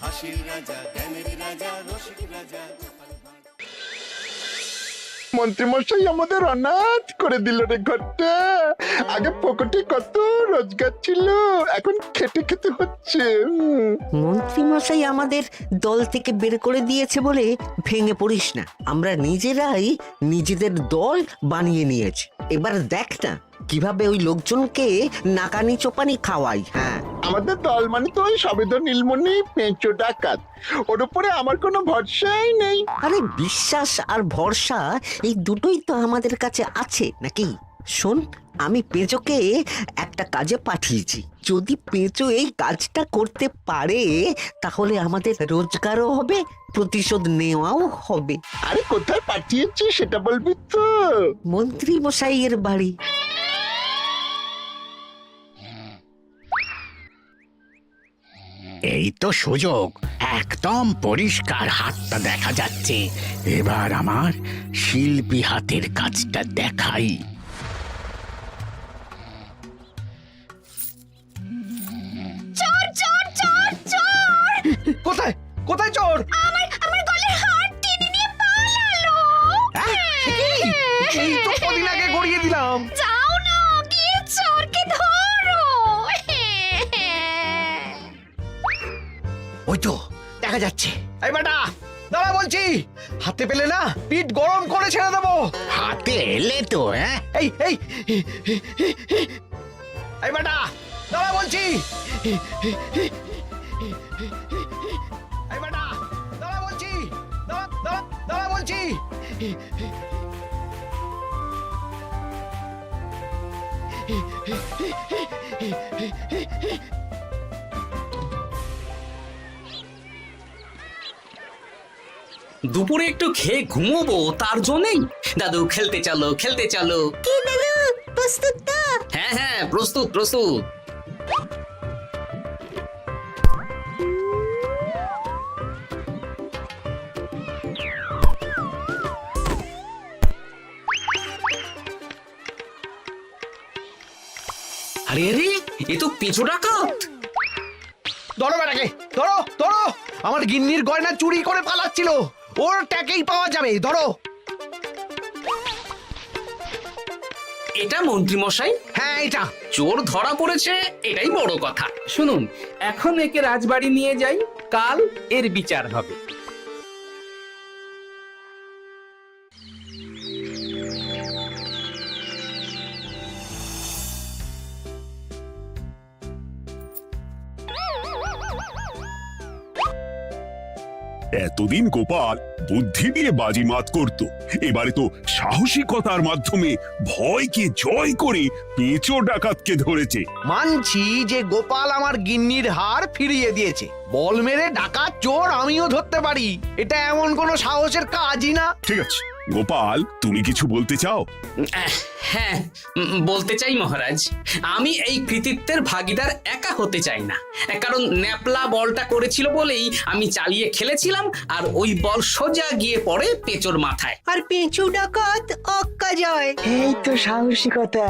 হাসির রাজা, জ্ঞানের রাজা, রসিক রাজা। মন্ত্রীমশাই আমাদের অনাথ করে দিল রে ঘরটা। আগে পকেটে কত রোজগার ছিল, এখন খেটে খেতে হচ্ছে। মন্ত্রী মশাই আমাদের দল থেকে বের করে দিয়েছে বলে ভেঙে পড়িস না। আমরা নিজেরাই নিজেদের দল বানিয়ে নিয়েছি। এবার দেখ না কিভাবে ওই লোকজনকে নাকানি চোপানি খাওয়াই। হ্যাঁ, আমাদের দল মানে তো ওই সবেদন নীলমণি পেঁচো ডাকাত, ওর উপরে আমার কোনো ভরসাই নেই। আরে বিশ্বাস আর ভরসা এই দুটোই তো আমাদের কাছে আছে নাকি? শোন, আমি পেঁচোকে একটা কাজে পাঠিয়েছি। যদি পেঁচো এই কাজটা করতে পারে তাহলে আমাদের রোজগারও হবে, প্রতিশোধ নেওয়াও হবে। আরে কোথায় পাঠিয়েছি সেটা বলবি তো? মন্ত্রী মশাইয়ের বাড়ি। এই তো সুযোগ, একদম পরিষ্কার হাতটা দেখা যাচ্ছে। এবার আমার শিল্পী হাতের কাজটা দেখাই। চোর চোর চোর চোর! কোথায় কোথায় চোর? আমার গলার হার টেনে নিয়ে পালালো। এই তো কদিন আগে গড়িয়ে দিলাম। যাও না, গিয়ে চোরকে ধরো। ওই তো দেখা যাচ্ছে। এই বেটা দাঁড়া বলছি, হাতে পেলে না পিঠ গরম করে ছেড়ে দেবো। হাতে এলে তো এই এই এই বেটা দাঁড়া বলছি। এই বেটা দাঁড়া বলছি, দাঁড়া বলছি। দুপুরে একটু খেয়ে ঘুমোবো, তার জন্যই। দাদু খেলতে চলো, খেলতে চলো। কি দাদু, প্রস্তুত তো? হ্যাঁ হ্যাঁ, প্রস্তুত প্রস্তুত। আরে আরে, এ তো পিছু ডাকাত। ধরো বেটাকে, ধরো ধরো। আমার গিন্নির গয়না চুরি করে পালাচ্ছিল, ওর ট্যাকেই পাওয়া যাবে। ধরো। এটা মন্ত্রী মশাই? হ্যাঁ এটা। চোর ধরা পড়েছে, এটাই বড় কথা। শুনুন, এখন একে রাজবাড়ি নিয়ে যাই, কাল এর বিচার হবে। এতদিন গোপাল বুদ্ধি দিয়ে বাজিমাত করত, এবারে তো সাহসিকতার মাধ্যমে ভয়কে জয় করে পেঁচো ডাকাতকে ধরেছে। মানছি যে গোপাল আমার গিন্নির হার ফিরিয়ে দিয়েছে। বল মেরে ডাকাত চোর আমিও ধরতে পারি, এটা এমন কোনো সাহসের কাজই না। ঠিক আছে গোপাল, তুমি কিছু বলতে চাও? হ্যাঁ, বলতে চাই মহারাজ। আমি এই কৃতিত্বের ভাগীদার একা হতে চাই না। কারণ ন্যাপলা বলটা করেছিল বলেই আমি চালিয়ে খেলেছিলাম, আর ওই বল সোজা গিয়ে পড়ে পেঁচোর মাথায়। আর পেঁচু ডাকাত অক্কা যায়। এই তো সাহসিকতা,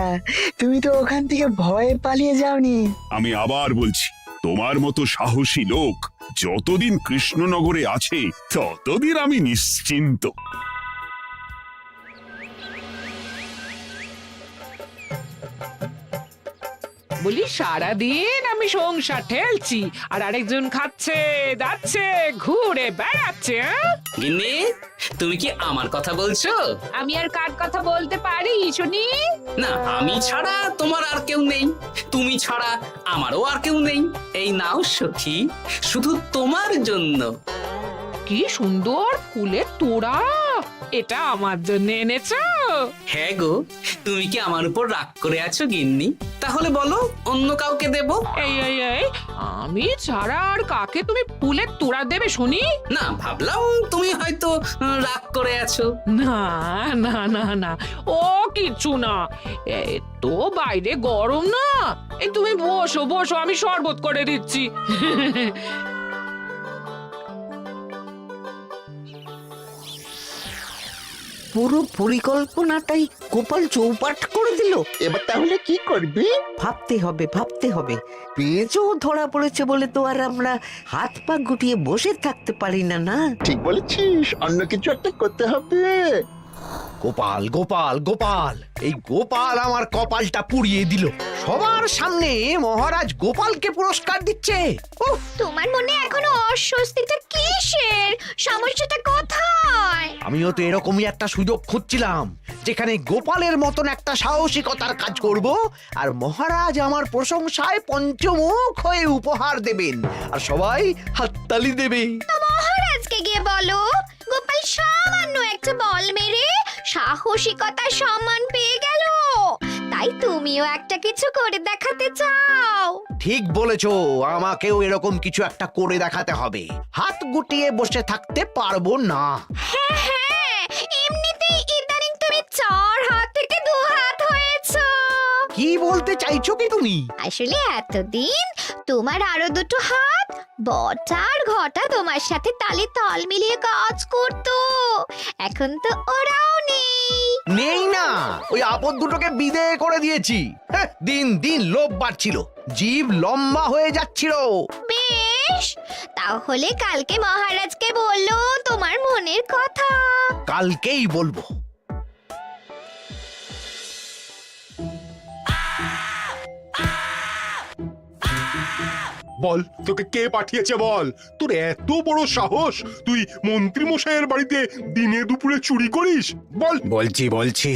তুমি তো ওখান থেকে ভয়ে পালিয়ে যাওনি। আমি আবার বলছি, তোমার মতো সাহসী লোক যতদিন কৃষ্ণনগরে আছে ততদিন আমি নিশ্চিন্ত। বলি সারাদিন আমি সংসার ঠেলছি আর আরেকজন খাচ্ছে যাচ্ছে ঘুরে বেড়াচ্ছে। গিন্নি, তুমি কি আমার কথা বলছো? আমি আর কার কথা বলতে পারি শুনি? না, আমি ছাড়া তোমার আর কেউ নেই, তুমি ছাড়া আমারও আর কেউ নেই। এই নাও সখী, শুধু তোমার জন্য। কি সুন্দর ফুলের তোড়া, এটা আমার জন্য এনেছো? হ্যাঁ গো, তুমি কি আমার উপর রাগ করে আছো গিন্নি? তাহলে বলো, অন্য কাউকে দেব? এই এই এই, আমি ছাড়া আর কাকে তুমি ফুলের তোড়া দেবে শুনি? না, ভাবলাম তুমি হয়তো রাগ করে আছো। না না না না, ও কিচ্ছু না। এই তো বাইরে গরম না, এই তুমি বসো বসো, আমি শরবত করে দিচ্ছি। পুরো পরিকল্পনাটাই গোপাল চৌপাট করে দিল। এবার তাহলে কি করবি? ভাবতে হবে পেঁচো ধরা পড়েছে বলে তো আর আমরা হাত পা গুটিয়ে বসে থাকতে পারি না। না, ঠিক বলেছিস, অন্য কিছু একটা করতে হবে। গোপাল গোপাল গোপাল, এই গোপাল আমার কপালটা পুড়িয়ে দিল। সবার সামনে মহারাজ গোপালকে পুরস্কার দিচ্ছে। উফ, তোমার মনে এখনো অস্বস্তিটা কিসের? সমস্যাটা কোথায়? আমিও তো এরকমই একটা সুযোগ খুঁজছিলাম, যেখানে গোপালের মতন একটা সাহসিকতার কাজ করব, আর মহারাজ আমার প্রশংসায় পঞ্চমুখ হয়ে উপহার দেবেন, আর সবাই হাততালি দেবে। তো মহারাজকে গিয়ে বলো, গোপাল সামান্য একটা বল মেরে সাহসিকতার সম্মান পেয়ে গেল, তাই তুমিও একটা কিছু করে দেখাতে চাও। ঠিক বলেছো, আমাকেও এরকম কিছু একটা করে দেখাতে হবে। হাত গুটিয়ে বসে থাকতে পারবো না। হ্যাঁ, এমনিতেই ইদানিং তুমি 4 হাত থেকে 2 হাত হয়েছো। কি বলতে চাইছো কি তুমি? আসলে এতদিন তোমার আরো 2টো হাত বটা আর ঘটা তোমার সাথে তালে তাল মিলিয়ে কাজ করতো, এখন তো ওরাও নেই না, ওই আপদ দুটোকে বিদেয় করে দিয়েছি। দিন দিন লোভ বাড়ছিল, জীব লম্বা হয়ে যাচ্ছিল। বেশ, তাহলে কালকে মহারাজকে বললো তোমার মনের কথা। কালকেই বলবো। বল, তোকে কে পাঠিয়েছে বল? তোর এত বড় সাহস, তুই মন্ত্রী মশাইয়ের বাড়িতে দিনে দুপুরে চুরি করিস? বল। বলছি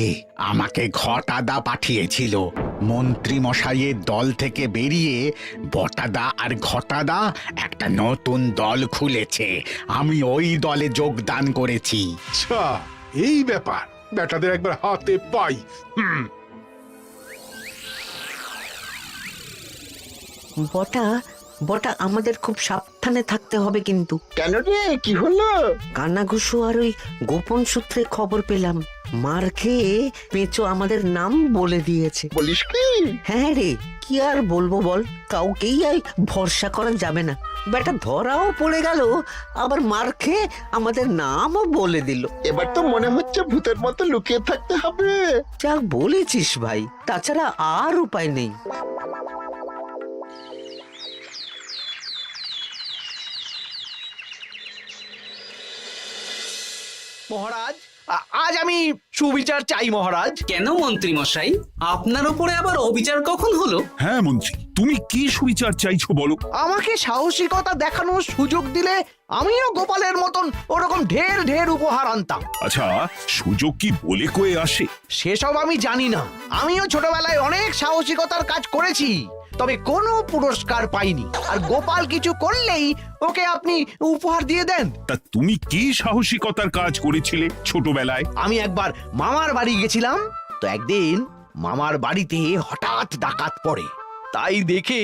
আমাকে ঘটাদা পাঠিয়েছিল। মন্ত্রী মশাইয়ের দল থেকে বেরিয়ে বটাদা আর ঘটাদা একটা নতুন দল খুলেছে, আমি ওই দলে যোগদান করেছি। আচ্ছা, এই ব্যাপার, বেটাদের একবার হাতে পাই। বটা আমাদের খুব সাবধানে থাকতে হবে কিন্তু। কেন রে, কি হলো? কানাঘুষো আর ওই গোপন সূত্রে খবর পেলাম, মার খেয়ে পেঁচো আমাদের নাম বলে দিয়েছে। বলিস কি? হ্যাঁ রে, কি আর বলবো বল, কাউকেই আর ভরসা করা যাবে না। বেটা ধরাও পড়ে গেল, আবার মার খেয়ে আমাদের নামও বলে দিল। এবার তো মনে হচ্ছে ভূতের মতো লুকিয়ে থাকতে হবে। যা বলেছিস ভাই, তাছাড়া আর উপায় নেই। মহারাজ, আজ আমি সুবিচার চাই মহারাজ। কেন মন্ত্রী মশাই, আপনার উপরে আবার অবিচার কখন হলো? হ্যাঁ মন্ত্রী, তুমি কি সুবিচার চাইছো বলো? আমাকে সাহসিকতা দেখানোর সুযোগ দিলে আমিও গোপালের মতন ওরকম ঢের ঢের উপহার আনতাম। আচ্ছা, সুযোগ কি বলে কয়ে আসে? সেসব আমি জানি না। আমিও ছোটবেলায় অনেক সাহসিকতার কাজ করেছি, তবে কোনো পুরস্কার পাইনি। আর গোপাল কিছু করলেই ওকে আপনি উপহার দিয়ে দেন। তা তুমি কি সাহসিকতার কাজ করেছিলে ছোটবেলায়? আমি একবার মামার বাড়ি গেছিলাম, তো একদিন মামার বাড়িতে হঠাৎ ডাকাত পড়ে। তাই দেখে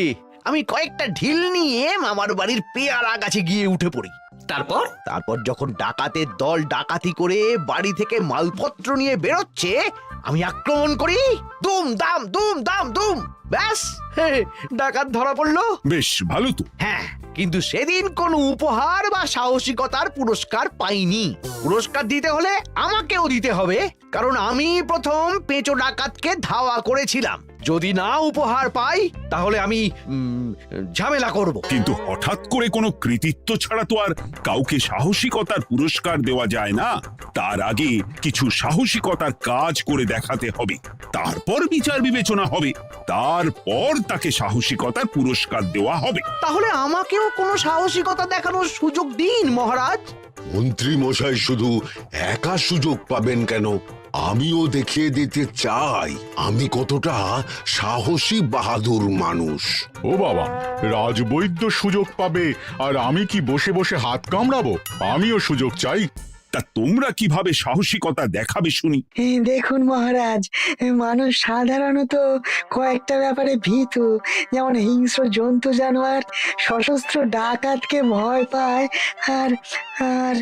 আমি কয়েকটা ঢিল নিয়ে মামার বাড়ির পেয়ারা গাছে গিয়ে উঠে পড়ি। তারপর যখন ডাকাতের দল ডাকাতি করে বাড়ি থেকে মালপত্র নিয়ে বেরোচ্ছে, আমি আক্রমণ করি। দুম দাম দুম দাম দুম, ব্যাস, ডাকাত ধরা পড়লো। বেশ ভালো তো। হ্যাঁ, কিন্তু সেদিন কোনো উপহার বা সাহসিকতার পুরস্কার পাইনি। পুরস্কার দিতে হলে আমাকেও দিতে হবে, কারণ আমি প্রথম পেঁচো ডাকাতকে ধাওয়া করেছিলাম। যদি না উপহার পাই তাহলে আমি ঝামেলা করব। কিন্তু হঠাৎ করে কোনো কৃতিত্ব ছাড়া তো আর কাউকে সাহসিকতার পুরস্কার দেওয়া যায় না। তার আগে কিছু সাহসিকতার কাজ করে দেখাতে হবে, তারপর বিচার বিবেচনা হবে, তারপর তাকে সাহসিকতার পুরস্কার দেওয়া হবে। তাহলে আমাকেও কোনো সাহসিকতা দেখানোর সুযোগ দিন মহারাজ। মন্ত্রী মশাই শুধু একা সুযোগ পাবেন কেন, আমিও দেখিয়ে দিতে চাই আমি কতটা সাহসী বাহাদুর মানুষ। ও বাবা, রাজবৈদ্য সুযোগ পাবে আর আমি কি বসে বসে হাত কামড়াবো? আমিও সুযোগ চাই। তা তোমরা কিভাবে সাহসিকতা দেখাবে শুনি? দেখুন মহারাজ, মানুষ সাধারণত কয়েকটা ব্যাপারে ভীতু, যেমন হিংস্র জন্তু জানোয়ার, সশস্ত্র ডাকাতকে ভয় পায়, আর আর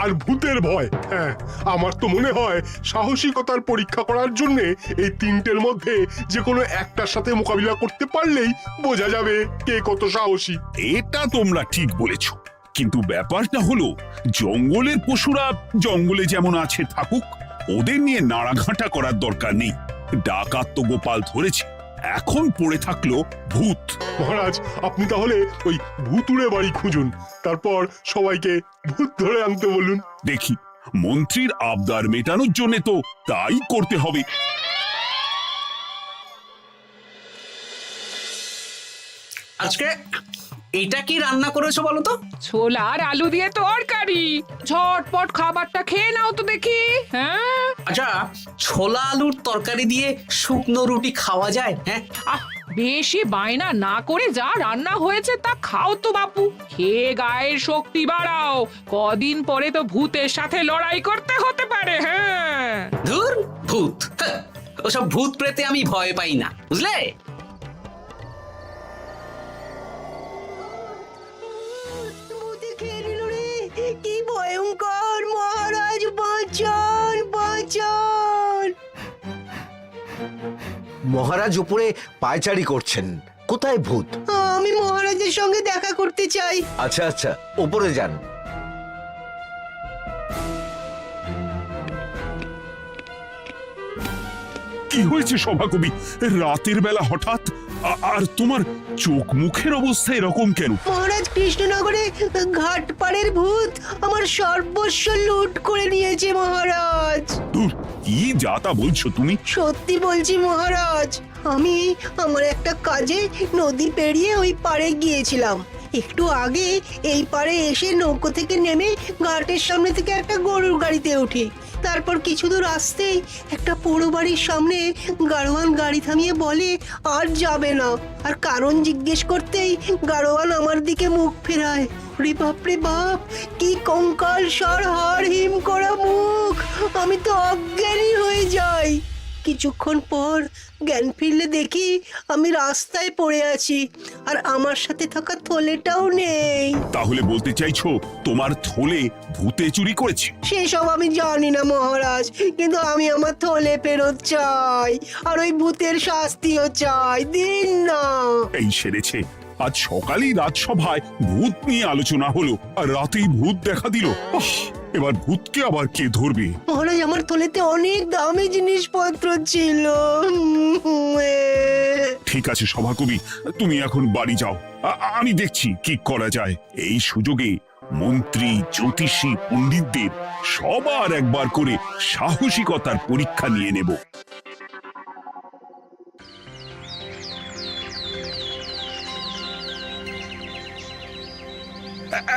আর ভূতের ভয়। হ্যাঁ, আমার তো মনে হয় সাহসিকতার পরীক্ষা করার জন্য এই তিনটের মধ্যে যে কোনো একটার সাথে মোকাবিলা করতে পারলেই বোঝা যাবে কে কত সাহসী। এটা তোমরা ঠিক বলেছ। কিন্তু ব্যাপারটা হলো জঙ্গলের পশুরা জঙ্গলে যেমন আছে থাকুক, ওদের নিয়ে নাড়াঘাটা করার দরকার নেই। ডাকাত তো গোপাল ধরেছে, এখন পড়ে থাকলো ভূত। মহারাজ আপনি তাহলে ওই ভুতুড়ে বাড়ি খুঁজুন, তারপর সবাইকে ভূত ধরে আনতে বলুন। দেখি, মন্ত্রীর আবদার মেটানোর জন্য তো তাই করতে হবে। আজকে এটা কি রান্না করেছো বলো তো? ছোলা আর আলু দিয়ে তরকারি। ঝটপট খাবারটা খেয়ে নাও তো দেখি। হ্যাঁ, আচ্ছা, ছোলা আলুর তরকারি দিয়ে শুকনো রুটি খাওয়া যায়? হ্যাঁ, আহ, বেশি বায়না না করে যা রান্না হয়েছে তা খাও তো বাপু। খেয়ে গায়ের শক্তি বাড়াও, কদিন পরে তো ভূতের সাথে লড়াই করতে হতে পারে। হ্যাঁ, ধুর ভূত, হ্যাঁ, ওসব ভূত প্রেতে আমি ভয় পাই না, বুঝলে? কি ভয়ঙ্কর! মহারাজ বাঁচান, বাঁচান! মহারাজ উপরে পায়চারি করছেন, কোথায় ভূত? আমি মহারাজের সঙ্গে দেখা করতে চাই। আচ্ছা আচ্ছা, উপরে যান। কি হয়েছে সভাকবি? রাতের বেলা হঠাৎ আর তোমার চোখ মুখের অবস্থা এরকম কেন? মহারাজ, কৃষ্ণনগরে ঘাটপাড়ের ভূত আমার সর্বস্ব লুট করে নিয়েছে মহারাজ। দূর, কি যা তা বলছো তুমি? সত্যি বলছি মহারাজ, আমি আমার একটা কাজে নদী পেরিয়ে ওই পাড়ে গিয়েছিলাম। একটু আগে এই পাড়ে এসে নৌকো থেকে নেমে ঘাটের সামনে থেকে একটা গরুর গাড়িতে উঠি। তারপর কিছু দূর আসতেই একটা পোড়ো বাড়ির সামনে গাড়োয়ান গাড়ি থামিয়ে বলে আর যাবে না। আর কারণ জিজ্ঞেস করতেই গাড়োয়ান আমার দিকে মুখ ফেরায়। রে বাপ রে বাপ, কি কঙ্কাল সার হাড় হিম করা মুখ! আমি তো অজ্ঞানী হয়ে যাই। কিছুক্ষণ পর জ্ঞান ফিরলে দেখি আমি রাস্তায় পড়ে আছি, আর আমার সাথে থাকা থলেটাও নেই। তাহলে বলতে চাইছো তোমার থলে ভূতে চুরি করেছে? সেসব আমি জানি না মহারাজ, কিন্তু আমি আমার থলে ফেরত চাই, আর ওই ভূতের শাস্তিও চাই। দিন না। এই সেরেছে, আজ সকালেই রাজসভায় ভূত নিয়ে আলোচনা হলো, আর রাতেই ভূত দেখা দিল। এবার ভূতকে আবার কে ধরবে? মহারাজ, আমার থলেতে অনেক দামি জিনিসপত্র ছিল। ঠিক আছে সভাকবি, তুমি এখন বাড়ি যাও, আমি দেখছি কি করা যায়। এই সুযোগে মন্ত্রী, জ্যোতিষী, পণ্ডিতদের সবার একবার করে সাহসিকতার পরীক্ষা নিয়ে নেব।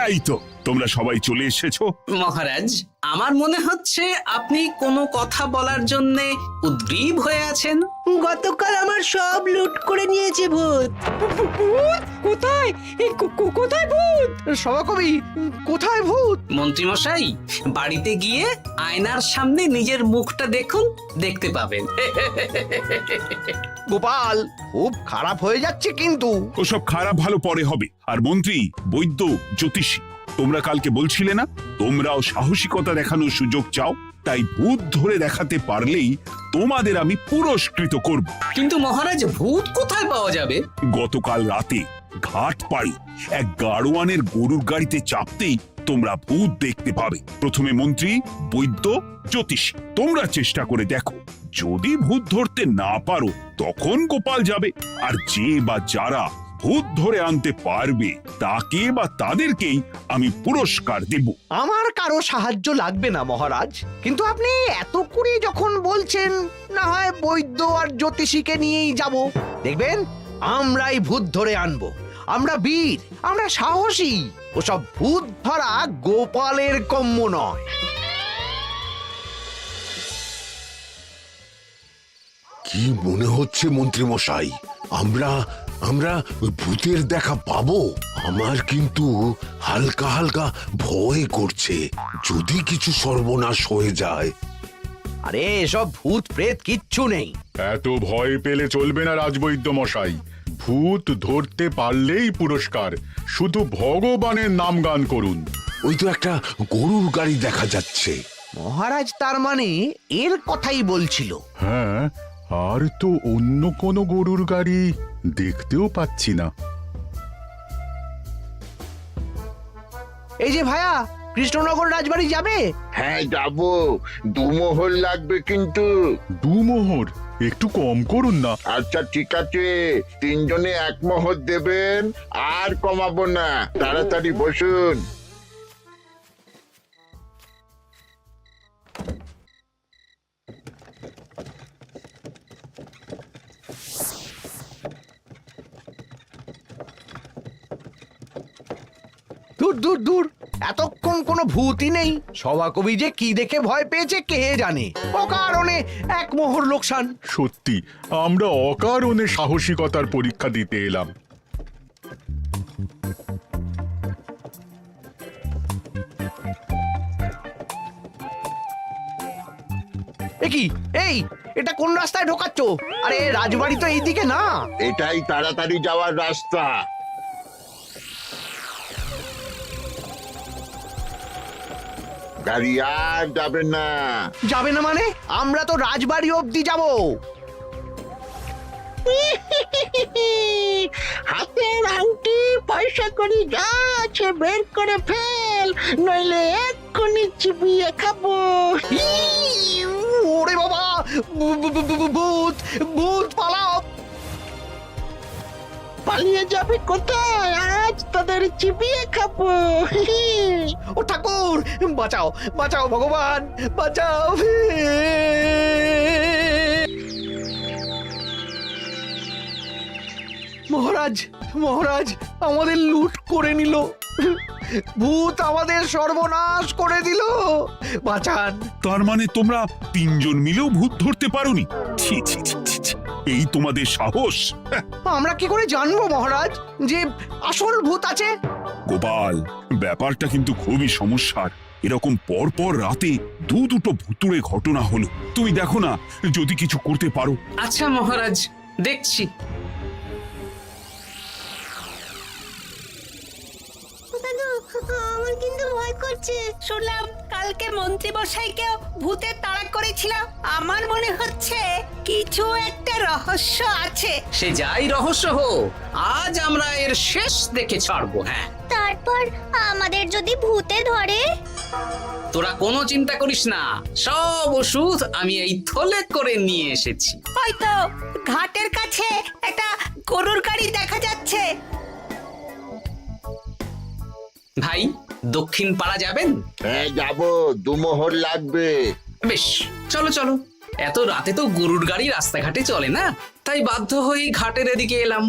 এই তো তোমরা সবাই চলে এসেছো। মহারাজ, আমার মনে হচ্ছে আপনি কোনো কথা বলার জন্য উদ্গ্রীব হয়ে আছেন। গতকাল আমার সব লুট করে নিয়েছে ভূত। কোথায়? কোথায় ভূত? সভাকবি, কোথায় ভূত? মন্ত্রী মশাই, বাড়িতে গিয়ে আয়নার সামনে নিজের মুখটা দেখুন, দেখতে পাবেন। গোপাল, খুব খারাপ হয়ে যাচ্ছে কিন্তু। ওসব খারাপ ভালো পরে হবে। আর মন্ত্রী, বৈদ্য, জ্যোতিষী, তোমরা কালকে বলছিলে না তোমরাও সাহসিকতা দেখানোর সুযোগ চাও? তাই ভূত ধরে দেখাতে পারলেই তোমাদের আমি পুরস্কৃত করব। কিন্তু মহারাজ, ভূত কোথায় পাওয়া যাবে? গতকাল রাতে ঘাট পাড়ি এক গাড়োয়ানের গরুর গাড়িতে চাপতেই তোমরা ভূত দেখতে পাবে। প্রথমে মন্ত্রী, বৈদ্য, জ্যোতিষী, তোমরা চেষ্টা করে দেখো। যদি ভূত ধরতে না পারো তখন গোপাল যাবে, আর যে বা যারা ভূত ধরে আনতে পারবে তাকে বা তাদেরকেই আমি পুরস্কার দেব। আমার কারো সাহায্য লাগবে না মহারাজ, কিন্তু আপনি এত করে যখন বলছেন, না হয় বৈদ্য আর জ্যোতিষীকে নিয়েই যাব। দেখবেন, আমরাই ভূত ধরে আনবো। আমরা বীর, আমরা সাহসী। ওসব ভূত ধরা গোপালের কম্য নয়। কি মনে হচ্ছে মন্ত্রী মশাই, আমরা আমরা ভূতের দেখা পাবো? আমার কিন্তু হালকা হালকা ভয় করছে, যদি কিছু সর্বনাশ হয়ে যায়। আরে এসব ভূত প্রেত কিচ্ছু নেই। এত ভয় পেলে চলবে না রাজবৈদ্য মশাই। ভূত ধরতে পারলেই পুরস্কার, শুধু ভগবানের নাম গান করুন। ওই তো একটা গরুর গাড়ি দেখা যাচ্ছে। মহারাজ তার মানে এর কথাই বলছিল। হ্যাঁ, আর তো অন্য কোনো গরুর গাড়ি দেখতেও পাচ্ছি না। এই যে ভায়া, কৃষ্ণনগর রাজবাড়ি যাবে? হ্যাঁ যাব, 2 মোহর লাগবে কিন্তু। 2 মোহর একটু কম করুন না। আচ্ছা ঠিক আছে, 3 জনে 1 মোহর দেবেন, আর কমাবো না। তাড়াতাড়ি বসুন। দূর দূর দূর, এতক্ষণ কোনো ভূতই নেই। সভাকবি যে কি দেখে ভয় পেয়েছে কে জানে। অকারণে 1 মোহর লোকসান। সত্যি আমরা অকারণে সাহসিকতার পরীক্ষা দিতে এলাম। কি এই, এটা কোন রাস্তায় ঢোকাচ্ছ? আরে রাজবাড়ি তো এইদিকে না। এটাই তাড়াতাড়ি যাওয়ার রাস্তা। গাড়ি আর যাবে না। যাবে না মানে? আমরা তো রাজবাড়ি অবধি যাব। হাতের আংটি পয়সা করি যা আছে বের করে ফেল, নইলে এক্ষুনি চিবিয়ে খাবো। ওরে বাবা, ভূত ভূত, পালাও। পালিয়ে যাবে কোথায়? আজ তোদের চিবিয়ে খাবো। ও ঠাকুর, বাঁচাও বাঁচাও ভগবান, বাঁচাও। মহারাজ মহারাজ, আমাদের লুট করে নিল। ভূত আমাদের সর্বনাশ করে দিল, বাঁচান। তার মানে তোমরা 3 জন মিলেও ভূত ধরতে পারোনি? ছি ছি ছি ছি ছি। এই তোমাদের সাহস! আমরা কি করে জানবো মহারাজ যে আসল ভূত আছে? গোপাল, ব্যাপারটা কিন্তু খুবই সমস্যার। এরকম পর পর রাতে দুটো ভুতুড়ে ঘটনা হলো। তুমি দেখো না, যদি কিছু করতে পারো। আচ্ছা মহারাজ, দেখছি। আমার কিন্তু ভয় করছে। শুনলাম কালকে মন্ত্রী মশাইকেও ভূতের তাড়া করেছিল। আমার মনে হচ্ছে কিছু একটা রহস্য আছে। সে যাই রহস্য হোক, আজ আমরা এর শেষ দেখে ছাড়বো। হ্যাঁ, তারপর আমাদের যদি ভূতে ধরে? তোরা কোনো চিন্তা করিস না, সব ওষুধ আমি এই থলে করে নিয়ে এসেছি। হয়তো ঘাটের কাছে একটা গরুর গাড়ি দেখা যাচ্ছে। ভাই, দক্ষিণ পাড়া যাবেন? হ্যাঁ যাব, 2 মোহর লাগবে। বেশ, চলো চলো। এত রাতে তো গরুর গাড়ি রাস্তাঘাটে চলে না, তাই বাধ্য হয়ে ঘাটের এদিকে এলাম।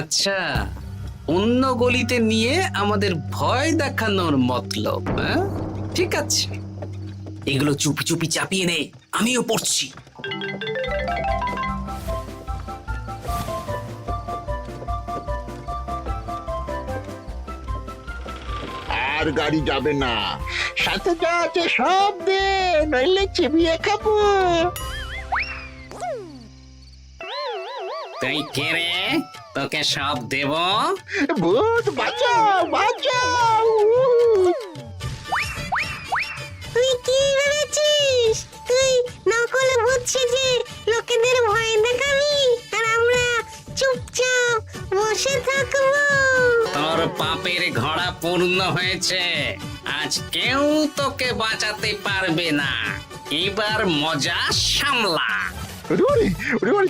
আচ্ছা, অন্য গলিতে নিয়ে আমাদের ভয় দেখানোর মতলব? হ্যাঁ, ঠিক আছে, এগুলো চুপি চুপি চাপিয়ে নে, আমিও পড়ছি। আর গাড়ি যাবে না। সাথে যা আছে সব দে, নইলে চিবিয়ে খাবো। তুই কে রে? তোকে সব দেব? ভূত বাঁচাও বাঁচাও। তুই কি ভেবেছিস? তুই নকল ভূত সেজে লোকেদের ভয় দেখাবি, আর আমরা চুপচাপ বসে থাকবো? তোর পাপের ঘোড়া পূর্ণ হয়েছে, আজ কেউ তোকে বাঁচাতে পারবে না। এবার মজা সামলা।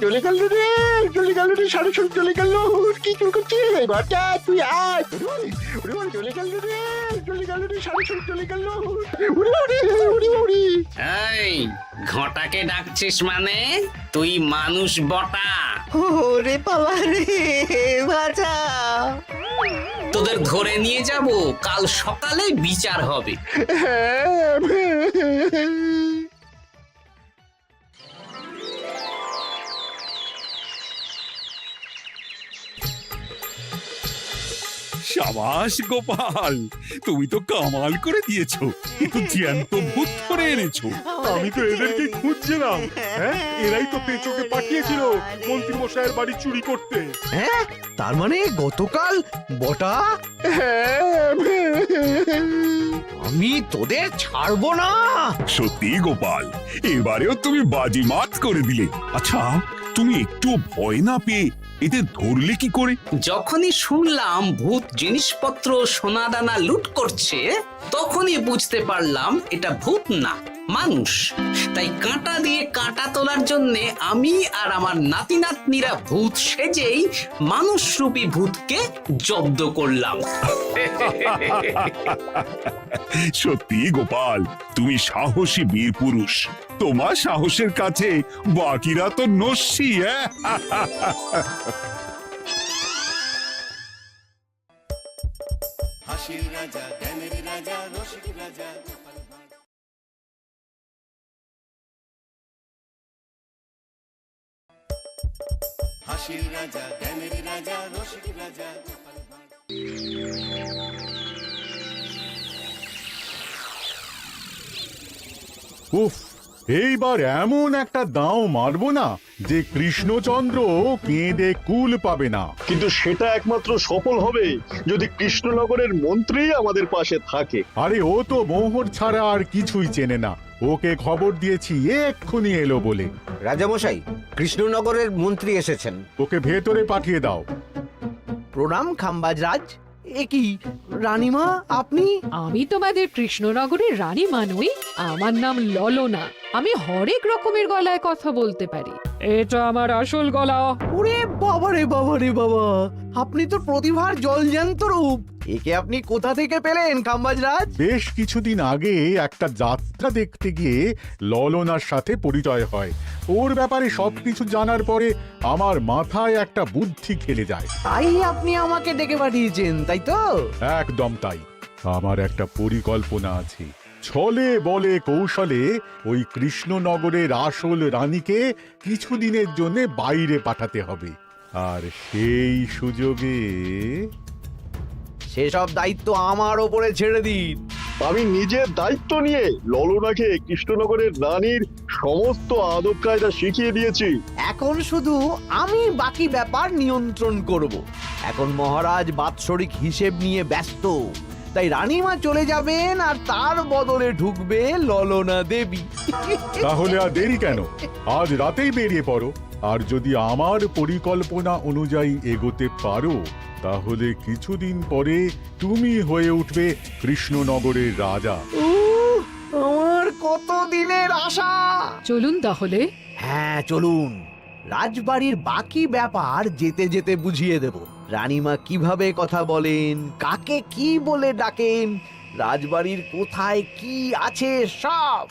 চলে গেল রে, চলে গেল রে, সাড়ে ছয় চলে গেল। কি চুল করছিস ঘরটা? তুই আয়। চলে গেল রে, চলে গেল রে, সাড়ে ছয় চলে গেল। এই ঘটাকে ডাকছিস মানে? তুই মানুষ বটা? ওরে বাবা রে, বাঁচা। তোদের ধরে নিয়ে যাব, কাল সকালে বিচার হবে। সাবাস গোপাল, তুমি তো কামাল করে দিয়েছো, কিন্তু জ্যান্ত ভূত ধরে এনেছো। আমি তো এদেরকে খুঁজছিলাম। হ্যাঁ, এরাই তো পেঁচোকে পাঠিয়েছিল মন্ত্রী মশাইয়ের বাড়ি চুরি করতে। হ্যাঁ, তার মানে গতকাল বটা? আমি তোদের ছাড়বো না। সত্যি গোপাল, এবারেও তুমি বাজিমাত করে দিলে। আচ্ছা, তুমি একটু ভয় না পেয়ে এদের ধরলে কি করে? যখনই শুনলাম ভূত জিনিসপত্র সোনাদানা লুট করছে, তখনই বুঝতে পারলাম এটা ভূত না, মানুষ। তাই কাঁটা দিয়ে কাঁটা তোলার জন্য আমি আর আমার নাতি নাতনিরা ভূত সেজেই মানুষরূপী ভূতকে জব্দ করলাম। সত্যি গোপাল, তুমি সাহসী বীর পুরুষ। তোমার সাহসের কাছে বাকিরা তো নস্যি। হাসির রাজা জ্ঞানের রাজা রসিক রাজা গোপাল ভাঁড়। হাসির রাজা জ্ঞানের রাজা রসিক রাজা গোপাল ভাঁড়। উফ, এইবার এমন একটা দাও মারবো না যে কৃষ্ণচন্দ্র কেঁদে কুল পাবে না। কিন্তু সেটা একমাত্র সফল হবে যদি কৃষ্ণনগরের মন্ত্রী আমাদের পাশে থাকে। আরে ও তো মোহর ছাড়া আর কিছুই চেনে না। ওকে খবর দিয়েছি এক্ষুনি এলো বলে। রাজামশাই, কৃষ্ণনগরের মন্ত্রী এসেছেন। ওকে ভেতরে পাঠিয়ে দাও। প্রণাম খাম্বাজরাজ। এ কি রানীমা, আপনি? আমি তোমাদের কৃষ্ণনগরের রানীমা নই, আমার নাম ললনা। আমি হরেক রকমের গলায় কথা বলতে পারি। এটা আমার আসল গলা। ওরে বাবা রে বাবা রে বাবা, আপনি তো প্রতিভার জলজ্যান্ত রূপ। একে আপনি কোথা থেকে পেলেন খাম্বাজরাজ? বেশ কিছুদিন আগে একটা যাত্রা দেখতে গিয়ে ললনার সাথে পরিচয় হয়। ওর ব্যাপারে সবকিছু জানার পরে আমার মাথায় একটা বুদ্ধি খেলে যায়। তাই আপনি আমাকে ডেকে পাঠিয়েছেন, তাই তো? একদম তাই। আমার একটা পরিকল্পনা আছে। ছলে বলে কৌশলে ওই কৃষ্ণনগরের আসল রানীকে কিছুদিনের জন্য বাইরে পাঠাতে হবে, আর সেই সুযোগে সেসব দায়িত্ব আমার ওপরে ছেড়ে দিন। আমি নিজের দায়িত্ব নিয়ে ললনাকে কৃষ্ণনগরের রানীর সমস্ত আদব কায়দা শিখিয়ে দিয়েছি। এখন শুধু আমি বাকি ব্যাপার নিয়ন্ত্রণ করব। এখন মহারাজ বাৎসরিক হিসেব নিয়ে ব্যস্ত, তাই রানীমা চলে যাবেন আর তার বদলে ঢুকবে ললনা দেবী। তাহলে আর দেরি কেন? আজ রাতেই বেরিয়ে পড়ো। আর যদি আমার পরিকল্পনা অনুযায়ী এগোতে পারো, তাহলে কিছুদিন পরে তুমি হয়ে উঠবে কৃষ্ণনগরের রাজা। আমার কত দিনের আশা। চলুন তাহলে। হ্যাঁ চলুন। রাজবাড়ির বাকি ব্যাপার যেতে যেতে বুঝিয়ে দেব। রানীমা কিভাবে কথা বলেন, কাকে কি বলে ডাকেন, রাজবাড়ির কোথায় কি আছে সব।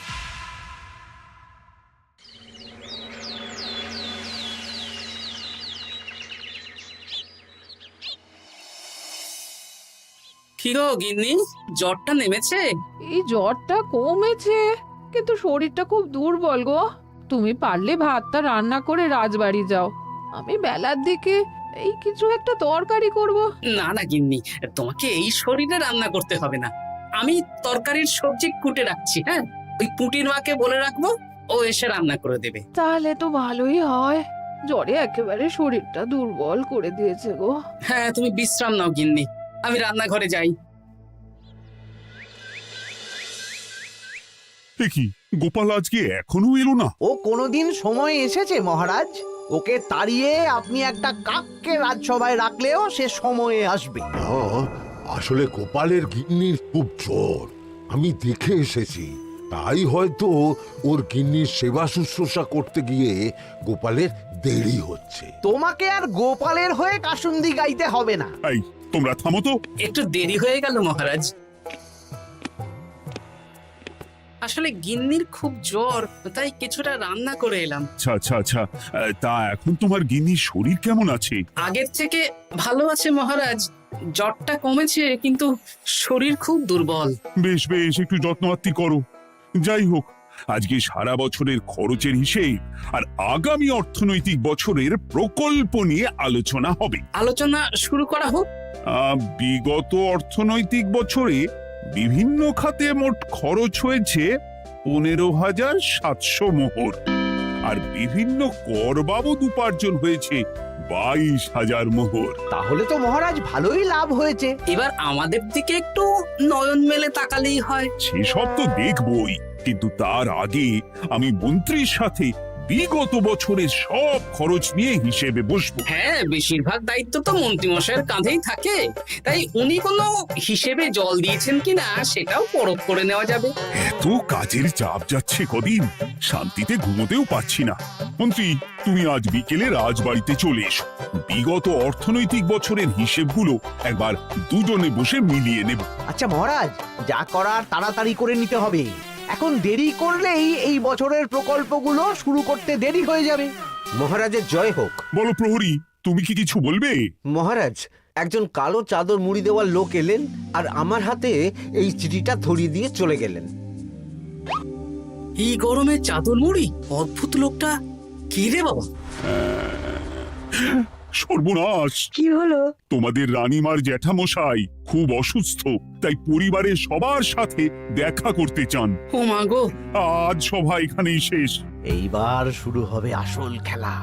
কি গো গিন্নি, জ্বরটা নেমেছে? এই জ্বরটা কমেছে, কিন্তু শরীরটা খুব দুর্বল গো। তুমি পারলে ভাতটা রান্না করে রাজবাড়ি যাও, আমি বেলার দিকে এই কিছু একটা তরকারি করব। না না গিন্নি, তোমাকে এই শরীরে রান্না করতে হবে না। আমি তরকারির সবজি কুটে রাখছি। হ্যাঁ, ওই পুটির মাকে বলে রাখবো, ও এসে রান্না করে দেবে। তাহলে তো ভালোই হয়। জ্বরে একেবারে শরীরটা দুর্বল করে দিয়েছে গো। হ্যাঁ, তুমি বিশ্রাম নাও গিন্নি, আমি রান্নাঘরে যাই। কি গোপাল আজকে এখনো এলো না? ও কোনোদিন সময় এসেছে মহারাজ? ওকে তাড়িয়ে আপনি একটা কাককে রাজসভায় রাখলেও সে সময়ে আসবে। আসলে গোপালের গিন্নির খুব জ্বর, আমি দেখে এসেছি। তাই হয়তো ওর গিন্নির সেবা শুশ্রূষা করতে গিয়ে গোপালের দেরি হচ্ছে। তোমাকে আর গোপালের হয়ে কাসুন্দি গাইতে হবে না। এই তোমরা থামো তো। একটু দেরি হয়ে গেল মহারাজ। আসলে গিন্নির খুব জ্বর, তাই কিছুটা রান্না করে এলাম। আচ্ছা আচ্ছা আচ্ছা, তা এখন তোমার গিন্নির শরীর কেমন আছে? আগের থেকে ভালো আছে মহারাজ, জ্বরটা কমেছে, কিন্তু শরীর খুব দুর্বল। বেশ বেশ, একটু যত্নআত্তি করো। যাই হোক, আজকে সারা বছরের খরচের হিসেব আর আগামী অর্থনৈতিক বছরের প্রকল্প নিয়ে আলোচনা হবে। আলোচনা শুরু করা হোক। বিগত অর্থনৈতিক বছরে বিভিন্ন খাতে মোট খরচ হয়েছে 15,700 মোহর, আর বিভিন্ন কর বাবদ উপার্জন হয়েছে 22,000 মোহর। তাহলে তো মহারাজ ভালোই লাভ হয়েছে। এবার আমাদের দিকে একটু নয়ন মেলে তাকালেই হয়। সেসব তো দেখবই, কিন্তু তার আগে আমি মন্ত্রীর সাথে বিগত বছরের সব খরচ নিয়ে হিসেবে বসবো। হ্যাঁ, বেশিরভাগ দায়িত্ব তো মন্ত্রীমশাইয়ের কাঁধেই থাকে, তাই উনি কোনো হিসেবে জল দিয়েছেন কিনা সেটাও পরখ করে নেওয়া যাবে। এত কাজের চাপ যাচ্ছে কদিন, শান্তিতে ঘুমোতেও পাচ্ছি না। মন্ত্রী, তুমি আজ বিকেলে রাজবাড়িতে চলে এসো, বিগত অর্থনৈতিক বছরের হিসেবগুলো একবার দুজনে বসে মিলিয়ে নেব। আচ্ছা মহারাজ, যা করার তাড়াতাড়ি করে নিতে হবে। এখন দেরি করলেই এই বছরের প্রকল্পগুলো শুরু করতে দেরি হয়ে যাবে। মহারাজের জয় হোক। বলো প্রহরী, তুমি কি কিছু বলবে? মহারাজ, একজন কালো চাদর মুড়ি দেওয়ার লোক এলেন আর আমার হাতে এই চিঠিটা ধরিয়ে দিয়ে চলে গেলেন। এই গরমে চাদর মুড়ি? অদ্ভুত লোকটা। কি রে বাবা? সর্বনাশ! কি হলো? তোমাদের রানীমার জ্যাঠামশাই খুব অসুস্থ, তাই পরিবারের সবার সাথে দেখা করতে চান। ও মা গো! আজ সভা এখানেই শেষ। এইবার শুরু হবে আসল খেলা।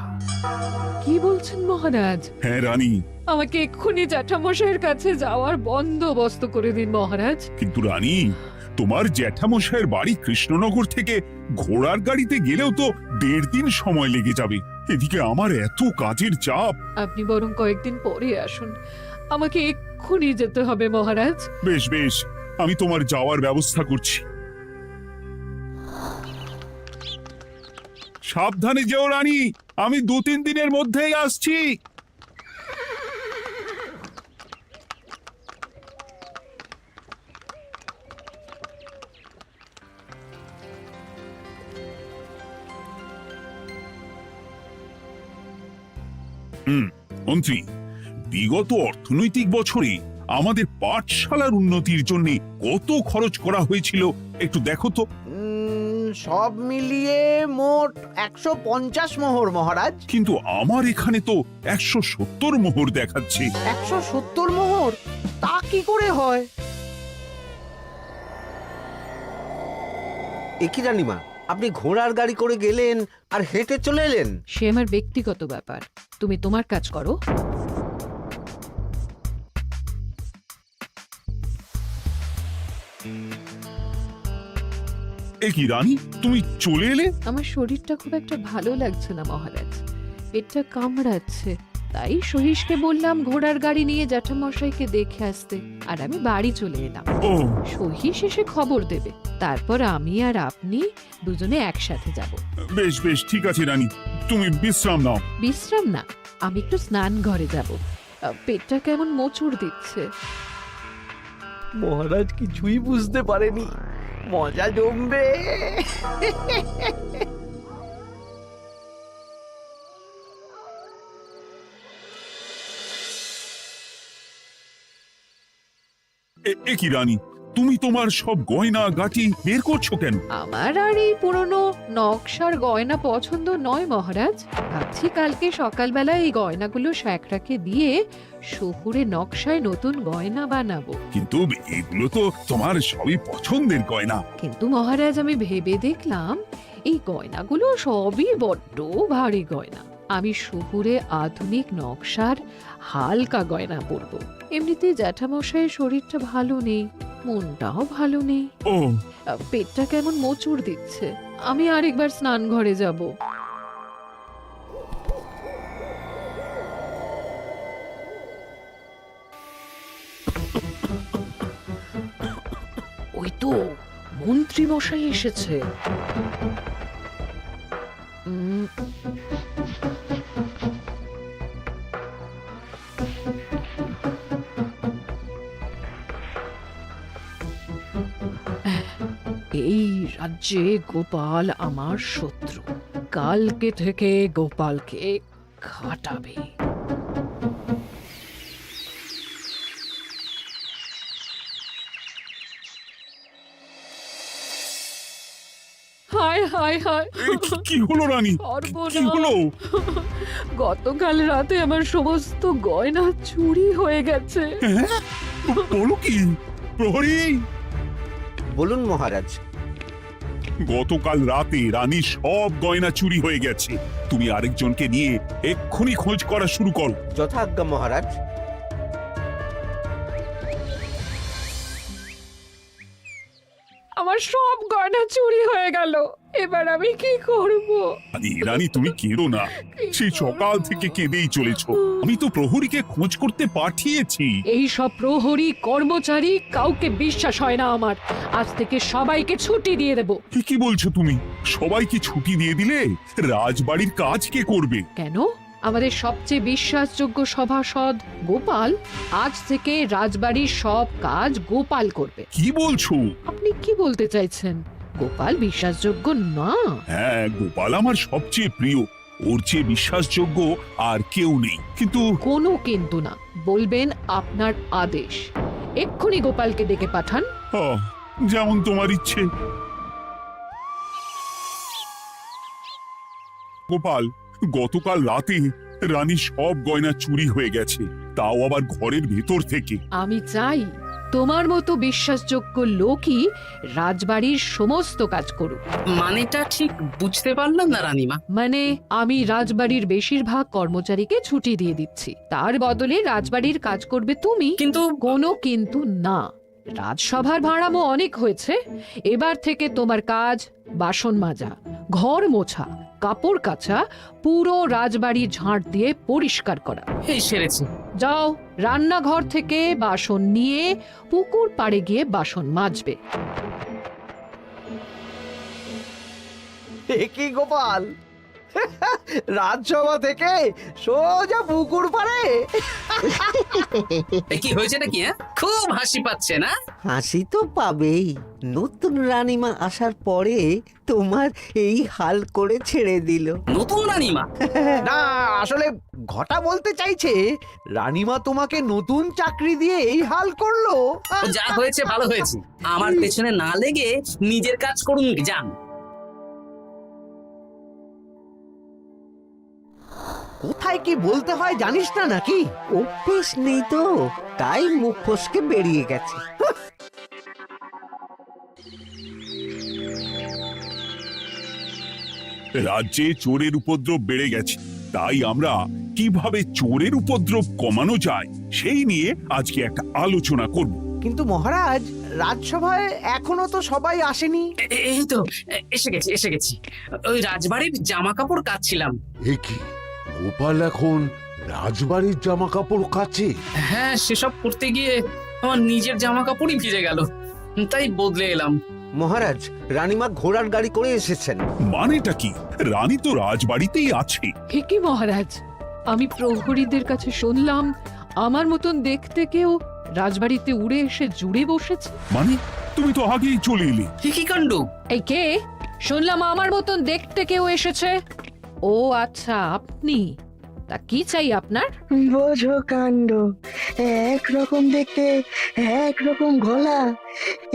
কি বলছেন মহারাজ? হ্যাঁ রানী, আমাকে এক্ষুনি জ্যাঠামশাইয়ের কাছে যাওয়ার বন্দোবস্ত করে দিন মহারাজ। কিন্তু রানী, তোমার জ্যাঠামশাইয়ের বাড়ি কৃষ্ণনগর থেকে ঘোড়ার গাড়িতে গেলেও তো 1.5 দিন সময় লেগে যাবে। এদিকে আমার এত কাজের চাপ। আপনি বরং কয়েকদিন পরে আসুন, আমাকে এক্ষুনি যেতে হবে মহারাজ। বেশ বেশ, আমি তোমার যাওয়ার ব্যবস্থা করছি। সাবধানে যেও রানী, আমি 2-3 দিনের মধ্যেই আসছি। মন্ত্রী, বিগত অর্থনৈতিক বছরে আমাদের পাঠশালার উন্নতির জন্য কত খরচ করা হয়েছিল একটু দেখো তো। সব মিলিয়ে মোট 150 মোহর মহারাজ। কিন্তু আমার এখানে তো 170 মোহর দেখাচ্ছে। 170 মোহর? তা কি করে হয়? একই রানীমা, আপনি ঘোড়ার গাড়ি করে গেলেন আর হেঁটে চলে এলেন। সে আমার ব্যক্তিগত ব্যাপার, তুমি তোমার কাজ করো। এ কি রানী, তুমি চলে এলে? আমার শরীরটা খুব একটা ভালো লাগছে না মহারাজ, পেটটা কামড়াচ্ছে, তাই সহিসকে বললাম ঘোড়ার গাড়ি নিয়ে জ্যাঠামশাইকে দেখে আসতে, আর আমি বাড়ি চলে এলাম। ও, সহিস এসে খবর দেবে, তারপর আমি আর আপনি দুজনে একসাথে যাব। বেশ বেশ, ঠিক আছে রানী, তুমি বিশ্রাম নাও। বিশ্রাম না, আমি একটু স্নান ঘরে যাব, পেটটা কেমন মোচড় দিচ্ছে। মহারাজ কিছুই বুঝতে পারেনি, মজা জমবে। এ কি রানী, তুমি তোমার সব গয়না গাটি বের করছো কেন? আমার আর এই পুরনো নকশার গয়না পছন্দ নয় মহারাজ, ভাবছি কালকে সকালবেলা এই গয়নাগুলো শ্যাকরাকে দিয়ে শহুরে নকশায় নতুন গয়না বানাবো। কিন্তু এগুলো তো তোমার সবই পছন্দের গয়না। কিন্তু মহারাজ, আমি ভেবে দেখলাম এই গয়নাগুলো সবই বড্ড ভারী গয়না, আমি শহুরে আধুনিক নকশার হালকা গয়না পরবো। এমনিতে জ্যাঠামশাইয়ের শরীরটা ভালো নেই, মনটাও ভালো নেই, ও, পেটটা কেমন মোচড় দিচ্ছে, আমি আরেকবার স্নান ঘরে যাব। ওই তো মন্ত্রী মশাই এসেছে। এই রাজ্যে গোপাল আমার শত্রু, কালকে থেকে গোপালকে খাটাবে। হায় হায় হায় কি হলো রানী, কি হলো? গতকাল রাতে আমার সমস্ত গয়না চুরি হয়ে গেছে। হ্যাঁ? বলো কি প্রহরী? বলুন মহারাজ। গতকাল রাতে রানীর সব গয়না চুরি হয়ে গেছে। তুমি আরেকজনকে নিয়ে এক্ষুনি খোঁজ করা শুরু করো। যথাজ্ঞা মহারাজ। আমার সব গয়না চুরি হয়ে গেল, এবার আমি কি করব? রানী তুমি কেঁদো না, সেই সকাল থেকে কেঁদেই চলেছ। আমি তো প্রহরীকে খোঁজ করতে পাঠিয়েছি। এই সব প্রহরী কর্মচারী কাউকে বিশ্বাস হয় না আমার। আজ থেকে সবাইকে ছুটি দিয়ে দেব। কি বলছো তুমি? সবাইকে ছুটি দিয়ে দিলে রাজবাড়ির কাজ কে করবে? কেন? আমাদের সবচেয়ে বিশ্বাসযোগ্য সভাসদ গোপাল আজ থেকে রাজবাড়ির সব কাজ গোপাল করবে। কি বলছো? আপনি কি বলতে চাইছেন? গোপাল বিশ্বাসযোগ্য না? হ্যাঁ, গোপাল আমার সবচেয়ে প্রিয়। ওর চেয়ে বিশ্বাসযোগ্য আর কেউ নেই। কিন্তু কোনো কিন্তু না, বলবেন আপনার আদেশ। এক্ষুনি গোপালকে ডেকে পাঠান। যেমন তোমার ইচ্ছে। গোপাল, গতকাল রাতে রানীর সব গয়না চুরি হয়ে গেছে, তাও আবার ঘরের ভেতর থেকে। আমি চাই তোমার মতো বিশ্বাসযোগ্য লোকই রাজবাড়ির সমস্ত কাজ করুক। মানেটা ঠিক বুঝতে পারলাম না রানীমা। মানে আমি রাজবাড়ির বেশিরভাগ কর্মচারীকে ছুটি দিয়ে দিচ্ছি, তার বদলে রাজবাড়ির কাজ করবে তুমি। কিন্তু কোনো কিন্তু না। রাজসভার ভাড়ামো অনেক হয়েছে। এবার থেকে তোমার কাজ বাসন মাজা, ঘর মোছা, কাপড় কাচা, পুরো রাজবাড়ি ঝাঁট দিয়ে পরিষ্কার করা। এই সেরেছে। যাও, রান্নাঘর থেকে বাসন নিয়ে পুকুর পাড়ে গিয়ে বাসন মাজবে। কি গোপাল, রাজসভা থেকে সোজা পুকুর পাড়ে? কি হয়েছে নাকি? খুব হাসি পাচ্ছে না? হাসি তো পাবেই। নতুন রানীমা আসার পরে তোমার এই হাল করে ছেড়ে দিল। নতুন রানীমা? না, আসলে ঘটা বলতে চাইছে রানীমা তোমাকে নতুন চাকরি দিয়ে এই হাল করলো। যা হয়েছে ভালো হয়েছে। আমার পেছনে না লেগে নিজের কাজ করুন, যান। কোথায় কি বলতে হয় জানিস না নাকি? অভ্যেস নেই তো, তাই মুখ ফসকে বেরিয়ে গেছে। রাজ্যে চোরের উপদ্রব বেড়ে গেছে, তাই আমরা কিভাবে চোরের উপদ্রব কমানো যায় সেই নিয়ে আজকে একটা আলোচনা করব। কিন্তু মহারাজ, রাজসভায় এখনো তো সবাই আসেনি। এই তো এসে গেছি। ওই রাজবাড়ির জামা কাপড় কাচ্ছিলাম। এ কি, গোপাল এখন রাজবাড়ির জামা কাপড় কাচে? হ্যাঁ, সেসব করতে গিয়ে আমার নিজের জামা কাপড়ই ভিজে গেল, তাই বদলে এলাম। মহারাজ, রানীমা ঘোড়ার গাড়ি করে এসেছেন। মানেটা কি? রানী তো রাজবাড়িতেই আছে। কি মহারাজ, আমি প্রহরীদের কাছে শুনলাম আমার মতন দেখতে কেউ রাজবাড়িতে উড়ে এসে জুড়ে বসেছে। মানে তুমি তো আগেই চলে এলে। কি কাণ্ড! এই কে? শুনলাম আমার মতন দেখতে কেউ এসেছে। ও আচ্ছা, আপনি। তা কি চাই আপনার? বোঝো কাণ্ড, একরকম দেখতে একরকম গলা।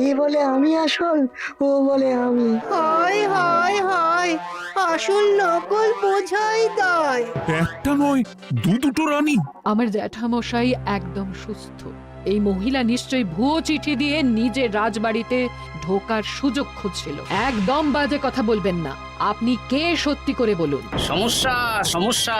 এ বলে আমি আসল, ও বলে আমি। হায় হায় হায়, আসল নকল বোঝাই দায়। একটা নয়, দুটো রানী। আমার জ্যাঠামশাই একদম সুস্থ। এই মহিলা নিশ্চয়ই ভুয়ো চিঠি দিয়ে নিজের রাজবাড়িতে ঢোকার সুযোগ খুঁজছিল। একদম বাজে কথা বলবেন না। আপনি কে সত্যি করে বলুন। সমস্যা,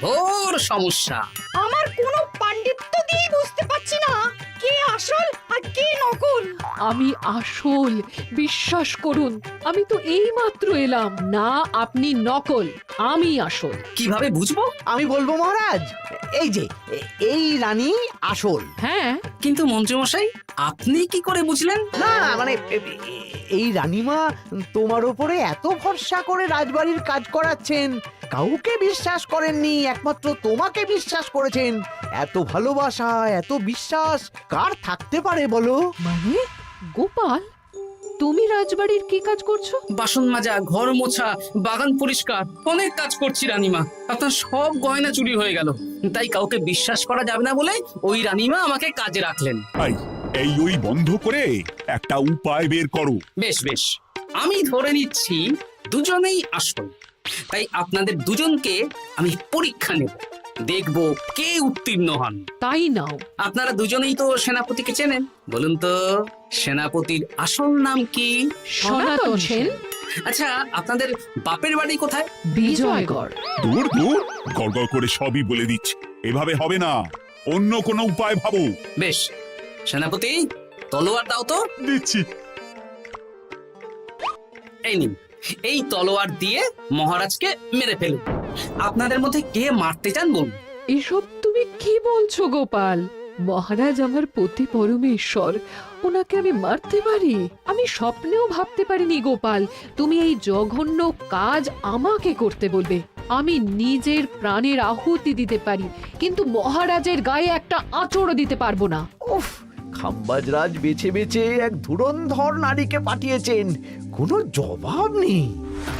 ঘোর সমস্যা। আমার কোনো পাণ্ডিত্য দিয়ে বুঝতে পারছি না কে আসল আর কে নকল। আমি আসল, বিশ্বাস করুন। আমি তো এই মাত্র এলাম। না, আপনি নকল, আমি আসল। কিভাবে বুঝবো? আমি বলবো মহারাজ, এই যে এই রানী আসল। হ্যাঁ, কিন্তু মন্ত্রীমশাই, আপনি কি করে বুঝলেন? না মানে এই রানীমা তোমার উপরে এত ভরসা করে রাজবাড়ির কাজ করাচ্ছেন, কাউকে বিশ্বাস করেননি, একমাত্র তোমাকে বিশ্বাস করেছেন। এত ভালোবাসা, এত বিশ্বাস কার থাকতে পারে বলো? মানে গোপাল, তুমি রাজবাড়ির কি কাজ করছো? বাসন মাজা, ঘর মোছা, বাগান পরিষ্কার, অনেক কাজ করছি রানীমা। আপনার সব গয়না চুরি হয়ে গেল, তাই কাউকে বিশ্বাস করা যাবে না বলে ওই রানীমা আমাকে কাজে রাখলেন। ওই বন্ধ করে একটা উপায় বের করো। বেশ, আমি ধরে নিচ্ছি দুজনেই আসল। তাই আপনাদের দুজনকে আমি পরীক্ষা নেব, দেখব কে উত্তীর্ণ হন। তাই নাও। আপনারা দুজনেই তো সেনাপতিকে চেনেন, বলুন তো সেনাপতির আসল নাম কি? সনাতন সেন। আচ্ছা, আপনাদের বাপের বাড়ি কোথায়? বিজয়গড়। দূর দূর, গড়গড় করে সবই বলে দিচ্ছে। এভাবে হবে না, অন্য কোনো উপায় ভাবো। বেশ, সেনাপতি তলোয়ার দাও তো। দিচ্ছি। এই নিন, এই তলোয়ার দিয়ে মহারাজকে মেরে ফেলুন। আপনাদের মধ্যে কে মারতে চান বলুন। এসব তুমি কি বলছো গোপাল? মহারাজ আমার পতি পরমেশ্বর, ওনাকে আমি মারতে পারি? আমি স্বপ্নেও ভাবতে পারিনি গোপাল তুমি এই জঘন্য কাজ আমাকে করতে বলবে। আমি নিজের প্রাণের আহুতি দিতে পারি, কিন্তু মহারাজের গায়ে একটা আঁচড়ও দিতে পারবো না। উফ, খাম্বাজরাজ বেছে বেছে এক ধুরন্ধর নারীকে পাঠিয়েছেন, কোনো জবাব নেই।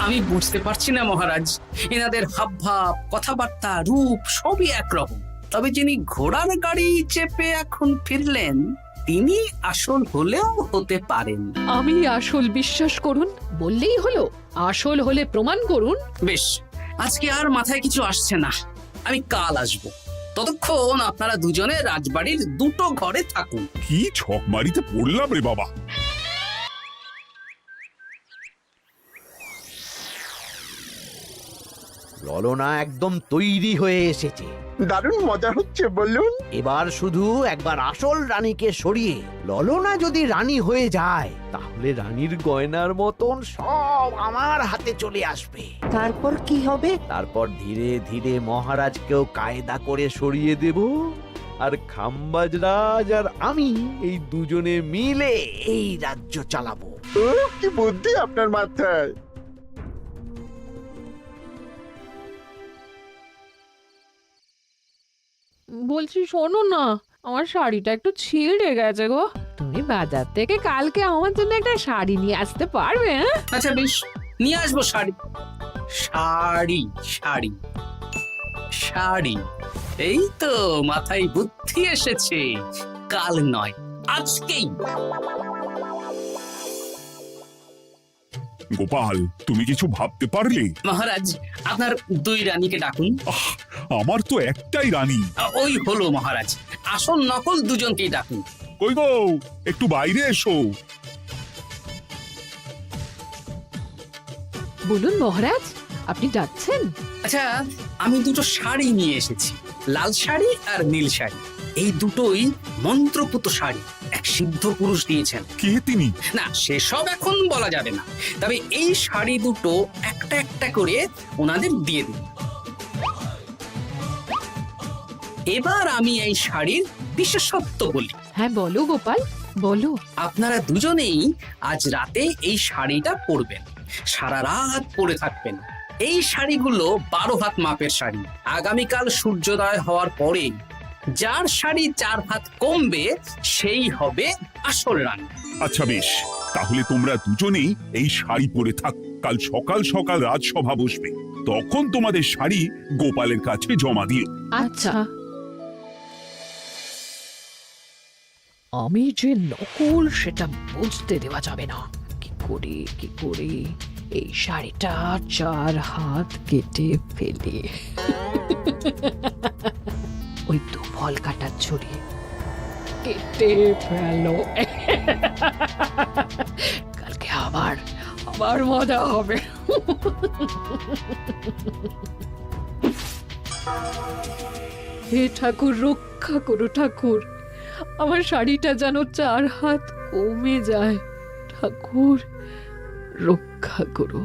আমি বুঝতে পারছি না মহারাজ, এনাদের হাবভাব, কথাবার্তা, রূপ সবই একরকম। তবে যিনি ঘোড়ার গাড়ি চেপে এখন ফিরলেন, তিনি আসল হলেও হতে পারেন। আমি আসল বিশ্বাস করুন বললেই হলো? আসল হলে প্রমাণ করুন। বেশ, আজকে আর মাথায় কিছু আসছে না, আমি কাল আসব। ততক্ষণ আপনারা দুজনে রাজবাড়ির দুটো ঘরে থাকুন। কি ছক মারিতে পড়লাম রে বাবা। ললনা একদম তৈরি হয়ে এসেছে। দারুণ মজা হচ্ছে বলুন। এবার শুধু একবার আসল রানীকে সরিয়ে ললনা যদি রানী হয়ে যায়, তাহলে রানীর গয়নার মতন সব আমার হাতে চলে আসবে। তারপর কি হবে? তারপর ধীরে ধীরে মহারাজকেও কায়দা করে সরিয়ে দেব, আর খাম্বাজরাজ আর আমি এই দুজনে মিলে এই রাজ্য চালাবো। কি বুদ্ধি আপনার মাথায়। বলছি শোনো না, আমার শাড়িটা একটু ছিঁড়ে গেছে গো। তুমি বাজার থেকে কালকে আমার জন্য একটা শাড়ি নিয়ে আসতে পারবে? হ্যাঁ? আচ্ছা বেশ, নিয়ে আসবো শাড়ি। শাড়ি শাড়ি শাড়ি, এই তো মাথায় বুদ্ধি এসেছে। কাল নয়, আজকেই। গোপাল, তুমি কিছু ভাবতে পারলে? মহারাজ, আপনার দুই রানীকে ডাকুন। আমার তো একটাই রানী। ওই হলো মহারাজ, আসল নকল দুজনকেই ডাকুন। কই গো, একটু বাইরে এসো। বলুন মহারাজ, আপনি ডাকছেন? আচ্ছা, আমি দুটো শাড়ি নিয়ে এসেছি, লাল শাড়ি আর নীল শাড়ি। এই দুটোই মন্ত্রপুত শাড়ি, এক সিদ্ধ পুরুষ দিয়েছেন। কে তিনি? না, সেসব এখন বলা যাবে না, তবে এই শাড়ি দুটো একটা একটা করে ওনাদের দিয়ে দিন। এবার আমি এই শাড়ির বিশেষত্ব বলি। হ্যাঁ বলো গোপাল, বলো। আপনারা দুজনেই আজ রাতে এই শাড়িটা পরবেন, সারা রাত পরে থাকবেন। এই শাড়িগুলো 12 হাত মাপের শাড়ি। আগামীকাল সূর্যোদয় হওয়ার পরে যার শাড়ি 4 হাত কমবে, সেই হবে আসল রানী। আচ্ছা বেশ, তাহলে তোমরা দুজনেই এই শাড়ি পরে থাক। কাল সকাল সকাল রাজসভা বসবে, তখন তোমাদের শাড়ি গোপালের কাছে জমা দিও। আচ্ছা। আমি যে নকল সেটা বুঝতে দেওয়া যাবে না। কি করে এই শাড়িটা 4 হাত কেটে ফেলে ওই দুফল কাটার ছড়ি কেটে ফেলো। কালকে আবার মজা হবে। হে ঠাকুর, রক্ষা করো ঠাকুর, আমার শাড়িটা যেন 4 হাত কমে যায়। ঠাকুর রক্ষা করো।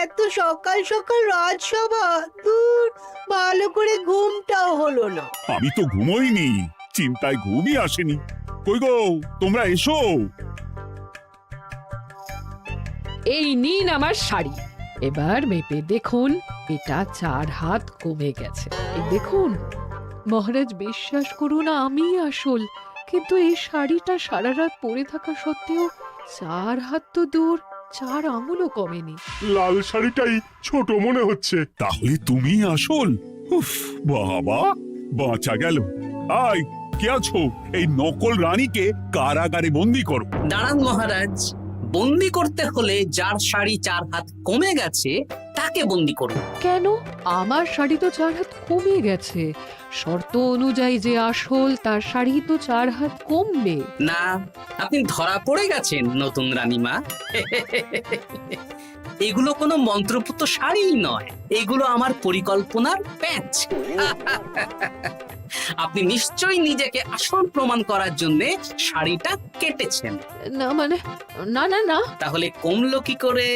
এত সকাল সকাল রাজসভা, দূর, ভালো করে ঘুমটাও হলো না। আমি তো ঘুমোইনি, চিন্তায় ঘুমই আসেনি। কই গো, তোমরা এসো। এই নিন আমার শাড়ি, এবার মেপে দেখুন, এটা 4 হাত কমে গেছে। এই দেখুন মহারাজ, বিশ্বাস করুন আমি আসল, কিন্তু এই শাড়িটা সারা রাত পরে থাকা সত্ত্বেও 4 হাত তো দূর, 4 আঙুলও কমেনি। লাল শাড়িটাই ছোট মনে হচ্ছে। তাহলে তুমি আসল? উফ, বাবা, বাঁচা গেল। আয় কে আছো? এই নকল রানীকে কারাগারে বন্দি করো। দাঁড়ান মহারাজ, বন্দি করতে হলে যার শাড়ি 4 হাত কমে গেছে তাকে বন্দি করুন। কেন? আমার শাড়ি তো 4 হাত কমে গেছে। শর্ত অনুযায়ী যে আসল তার শাড়ি তো 4 হাত কমবে। না, আপনি ধরা পড়ে গেছেন নতুন রানীমা। এগুলো কোনো মন্ত্রপুত শাড়িই নয়, এগুলো আমার পরিকল্পনার প্যাচ। আপনি নিশ্চয়ই নিজেকে আসল প্রমাণ করার জন্য শাড়িটা কেটেছেন। না মানে, না না না, তাহলে কমলো কি করে?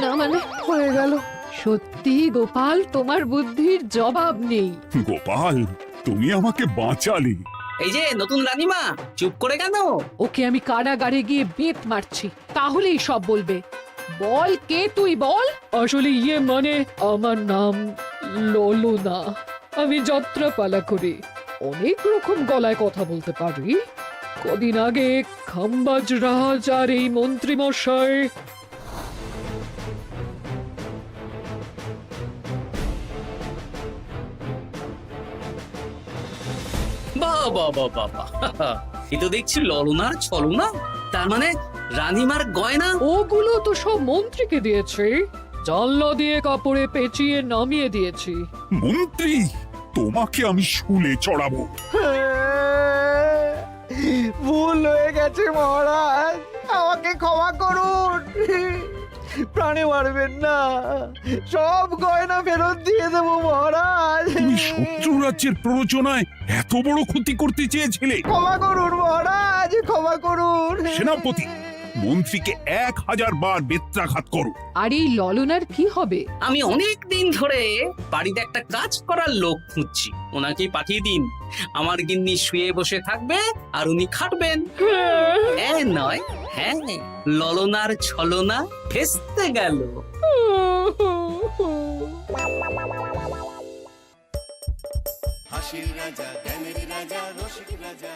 না মানে হয়ে গেল। সত্যি গোপাল, তোমার বুদ্ধির জবাব নেই। গোপাল, তুমি আমাকে বাঁচালে। এই যে নতুন রানীমা, চুপ করে কেন? ওকে আমি কারাগারে গিয়ে বেত মারছি, তাহলেই সব বলবে। বল, কে তুই বল? আসলে মানে আমার নাম ললনা। আমি যাত্রাপালা করি, অনেক রকম গলায় কথা বলতে পারি। কদিন আগে খাম্বাজ রাজ আর এই মন্ত্রী মশাই বাবা, এ তো দেখছি ললনার ছলনা। তার মানে রানীমার গয়না? ওগুলো তো সব মন্ত্রীকে দিয়েছে, জানলা দিয়ে কাপড়ে পেঁচিয়ে নামিয়ে দিয়েছি। মন্ত্রী, তোমাকে আমি শুলে চড়াবো। ভুল হয়ে গেছে মহারাজ, আমাকে ক্ষমা করুন। প্রাণে মারবেন না, সব গয়না ফেরত দিয়ে দেবো মহারাজ। তুমি শত্রু রাজ্যের প্ররোচনায় এত বড় ক্ষতি করতে চেয়েছিলে? ক্ষমা করুন মহারাজ, ক্ষমা করুন। সেনাপতি, মন্ত্রীকে 1000 বার বেত্রাঘাত করো। আর এই ললনার কি হবে? আমি অনেক দিন ধরে বাড়িতে একটা কাজ করার লোক খুঁজছি, ওনাকেই পাঠিয়ে দিন। আমার গিন্নি শুয়ে বসে থাকবে আর উনি খাটবেন। নয়, হ্যাঁ, ললনার ছলনা ফেস্তে গেল। হাসির রাজা জ্ঞানের রাজা রসিক রাজা